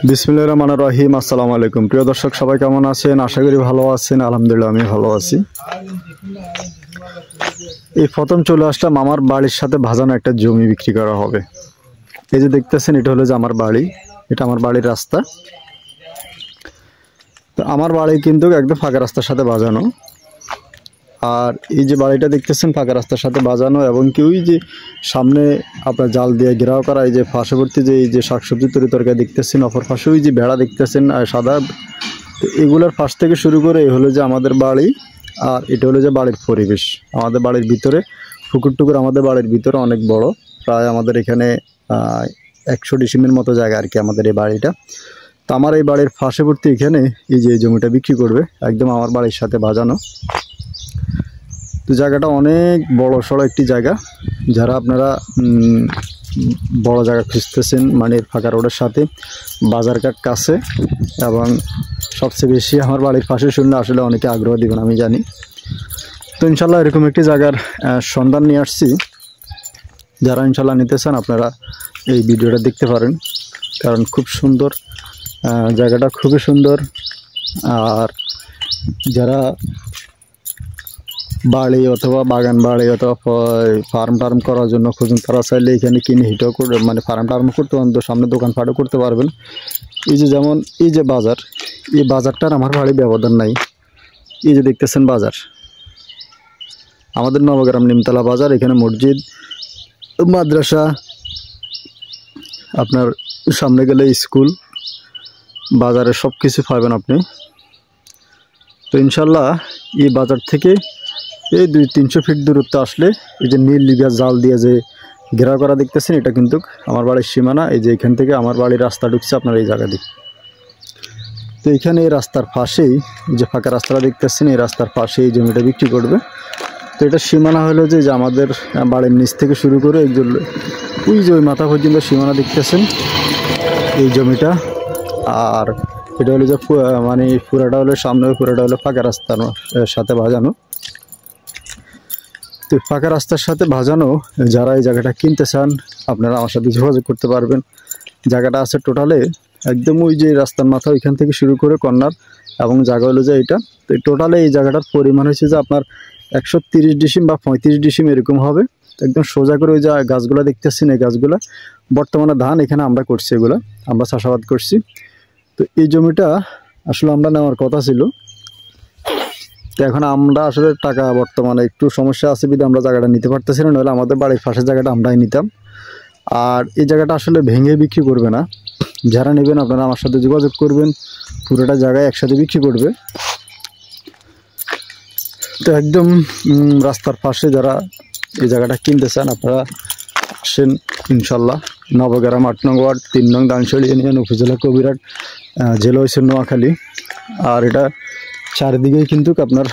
বিসমিল্লাহির রহমানির রহিম। আসসালামু আলাইকুম। প্রিয় দর্শক সবাই কেমন আছেন? আশা করি ভালো আছেন। আলহামদুলিল্লাহ আমি ভালো আছি। এই প্রথম চলে আসলাম আমার বাড়ির সাথে ভাজানো একটা জমি বিক্রি করা হবে। এই যে দেখতেছেন, এটা হলো যে আমার বাড়ি, এটা আমার বাড়ির রাস্তা। তো আমার বাড়ি কিন্তু একদম ফাঁকা রাস্তার সাথে বাজানো। আর এই যে বাড়িটা দেখতেছেন ফাঁকা রাস্তার সাথে বাজানো, এবং কি ওই যে সামনে আপনার জাল দিয়ে ঘেরাও করা, এই যে পার্শ্ববর্তী যে এই যে শাকসবজি তরকারি দেখতেছেন, অপর পাশে ওই যে ভেড়া দেখতেছেন আর সাদা, তো এগুলোর পাশ থেকে শুরু করে এই হলো যে আমাদের বাড়ি। আর এটা হলো যে বাড়ির পরিবেশ। আমাদের বাড়ির ভিতরে পুকুর টুকুর, আমাদের বাড়ির ভিতরে অনেক বড়, প্রায় আমাদের এখানে 100 ডিসিমের মতো জায়গা আর কি আমাদের এই বাড়িটা। তো আমার এই বাড়ির পার্শ্ববর্তী এখানে এই যে জমিটা বিক্রি করবে, একদম আমার বাড়ির সাথে বাজানো। তো জায়গাটা অনেক বড় সড়ো একটি জায়গা। যারা আপনারা বড় জায়গা খুঁজতেছেন, মানে ফাঁকা রোডের সাথে বাজারঘাট কাছে, এবং সবচেয়ে বেশি আমার বাড়ির পাশে শুনলে আসলে অনেকে আগ্রহ দিবেন আমি জানি। তো ইনশাল্লাহ এরকম একটি জায়গার সন্ধান নিয়ে আসছি। যারা ইনশাল্লাহ নিতে চান আপনারা এই ভিডিওটা দেখতে পারেন, কারণ খুব সুন্দর জায়গাটা, খুবই সুন্দর। আর যারা বাড়ি অথবা বাগান বাড়ি অথবা ফার্ম টার্ম করার জন্য খুঁজুন, তারা চাইলে এখানে কিনে হিটও করে, মানে ফার্ম টার্ম করতে পারেন, তো সামনে দোকানপাটও করতে পারবেন। এই যে যেমন এই যে বাজার, এই বাজারটার আমার বাড়ি ব্যবধান নাই। এই যে দেখতেছেন বাজার, আমাদের নবগ্রাম নিমতলা বাজার। এখানে মসজিদ, মাদ্রাসা, আপনার সামনে গেলে স্কুল, বাজারে সব কিছু পাবেন আপনি। তো ইনশাল্লাহ এই বাজার থেকে এই 200-300 ফিট দূরত্ব আসলে এই যে নীল লিগা জাল দিয়ে যে ঘেরাও করা দেখতেছেন, এটা কিন্তু আমার বাড়ির সীমানা। এই যে এখান থেকে আমার বাড়ির রাস্তা ঢুকছে আপনার এই জায়গা দিয়ে। তো এখানে এই রাস্তার পাশেই যে ফাঁকা রাস্তাটা দেখতেছেন, এই রাস্তার পাশে এই জমিটা বিক্রি করবে। তো এটা সীমানা হলো যে আমাদের বাড়ির নিচ থেকে শুরু করে ওই যে ওই মাথা পর্যন্ত সীমানা দেখতেছেন এই জমিটা। আর এটা হলো যে মানে পুরাটা হলো সামনে, পুরাটা হলো ফাঁকা রাস্তার সাথে বাজানো। তো ফাঁকা রাস্তার সাথে বাজানো, যারা এই জায়গাটা কিনতে চান আপনারা আমার সাথে যোগাযোগ করতে পারবেন। জায়গাটা আছে টোটালে একদম ওই যে রাস্তার মাথা, ওইখান থেকে শুরু করে কর্নার, এবং জায়গা হলো যে এইটা। তো টোটালে এই জায়গাটার পরিমাণ হচ্ছে যে আপনার 130 ডিসিম বা 35 ডিসিম এরকম হবে। একদম সোজা করে ওই যে গাছগুলো দেখতেছেন, এই গাছগুলো বর্তমানে ধান এখানে আমরা করছি, এগুলো আমরা চাষাবাদ করছি। তো এই জমিটা আসলে আমরা নেওয়ার কথা ছিল। তো এখন আমরা আসলে টাকা বর্তমানে একটু সমস্যা আছে বিধে আমরা জায়গাটা নিতে পারতেছি না, নইলে আমাদের বাড়ির পাশের জায়গাটা আমরাই নিতাম। আর এই জায়গাটা আসলে ভেঙে বিক্রি করবে না। যারা নেবেন আপনারা আমার সাথে যোগাযোগ করবেন, পুরোটা জায়গায় একসাথে বিক্রি করবে। তো একদম রাস্তার পাশে যারা এই জায়গাটা কিনতে চান আপনারা আসেন ইনশাল্লাহ। নবগ্রাম 8 নং ওয়ার্ড 3 নং দানশালী ইউনিয়ন, উপজেলা কবিরহাট, জেলা হয়েছে নোয়াখালী। আর এটা চারিদিকেই কিন্তু আপনার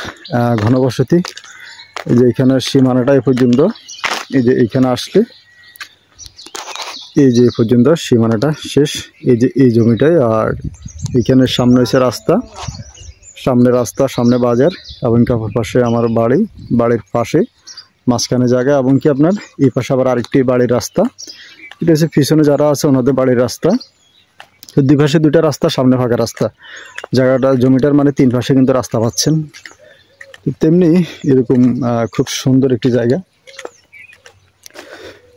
ঘনবসতি। এই যে এখানে সীমানাটা এই পর্যন্ত, এই যে এইখানে আসলে এই যে পর্যন্ত সীমানাটা শেষ, এই যে এই জমিটায়। আর এখানে সামনে হচ্ছে রাস্তা, সামনে রাস্তা, সামনে বাজার, এবং কি অপর পাশে আমার বাড়ি, বাড়ির পাশে মাঝখানে জায়গা, এবং কি আপনার এই পাশে আবার আরেকটি বাড়ির রাস্তা। এটা হচ্ছে পিছনে যারা আছে ওনাদের বাড়ির রাস্তা। তো দুই পাশে দুইটা রাস্তা, সামনে ফাঁকা রাস্তা। জায়গাটা জমিটার মানে 3 পাশে কিন্তু রাস্তা পাচ্ছেন। তো তেমনি এরকম খুব সুন্দর একটি জায়গা।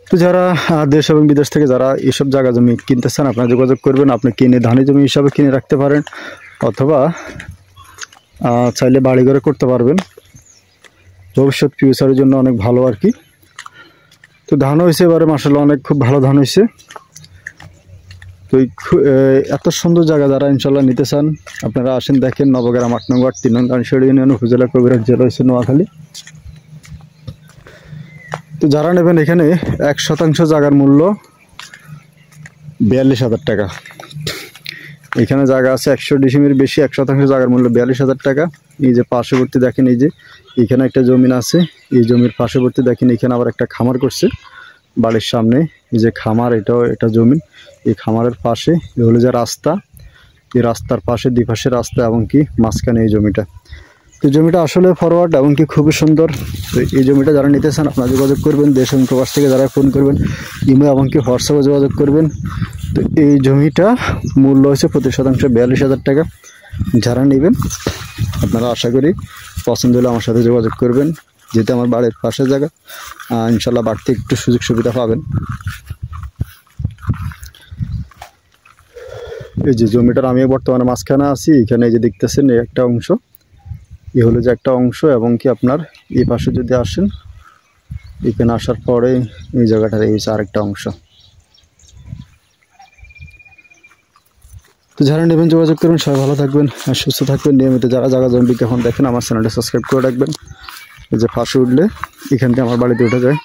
তো যারা দেশ এবং বিদেশ থেকে যারা এইসব জায়গা জমি কিনতে চান আপনারা যোগাযোগ করবেন। আপনি কিনে ধানি জমি হিসাবে কিনে রাখতে পারেন, অথবা চাইলে বাড়ি ঘরে করতে পারবেন। ভবিষ্যৎ ফিউচারের জন্য অনেক ভালো আর কি। তো ধান হয়েছে এবারে মাশাআল্লাহ, অনেক খুব ভালো ধান হয়েছে। তো এত সুন্দর জায়গা যারা ইনশাল্লাহ নিতে চান আপনারা আসেন, দেখেন। নবগ্রাম 8 নং ওয়ার্ড 3 নং দানশালী ইউনিয়ন, উপজেলা কবিরহাট, জেলা হয়েছে নোয়াখালী। তো যারা নেবেন এখানে 1% জায়গার মূল্য 42,000 টাকা। এখানে জায়গা আছে 100 ডিসিমের বেশি, 1% জায়গার মূল্য 42,000 টাকা। এই যে পার্শ্ববর্তী দেখেন, এই যে এখানে একটা জমিন আছে, এই জমির পার্শ্ববর্তী দেখেন এখানে আবার একটা খামার করছে বাড়ির সামনে। এই যে খামার, এটা জমিন। এই খামারের পাশে হলো যে রাস্তা, এই রাস্তার পাশে 2 পাশে রাস্তা, এবং কি মাঝখানে এই জমিটা। তো তো জমিটা আসলে ফরওয়ার্ড এবং কি খুবই সুন্দর। তো এই জমিটা যারা নিতে চান আপনারা যোগাযোগ করবেন, দেশ এবং প্রবাস থেকে যারা ফোন করবেন, ইমো এবং কি হোয়াটসঅ্যাপে যোগাযোগ করবেন। তো এই জমিটা মূল্য হচ্ছে প্রতি শতাংশ 42,000 টাকা। যারা নেবেন আপনারা আশা করি পছন্দ হলে আমার সাথে যোগাযোগ করবেন, যেহেতু আমার বাড়ির পাশের জায়গা, ইনশাল্লাহ বাড়তি একটু সুযোগ সুবিধা পাবেন। এই যে জমিটার আমি বর্তমানে মাঝখানে আছি, এখানে এই যে দেখতেছেন এই একটা অংশ, এ হলো যে একটা অংশ, এবং কি আপনার এই পাশে যদি আসেন, এখানে আসার পরে এই জায়গাটার এই হচ্ছে আরেকটা অংশ। তো যারা নেবেন যোগাযোগ করবেন। সবাই ভালো থাকবেন আর সুস্থ থাকবেন। নিয়মিত যারা জায়গা জমি বিজ্ঞাপন দেখেন আমার চ্যানেলটা সাবস্ক্রাইব করে রাখবেন। এই যে ফাঁসে উঠলে এখান থেকে আমার বাড়িতে উঠে যায়।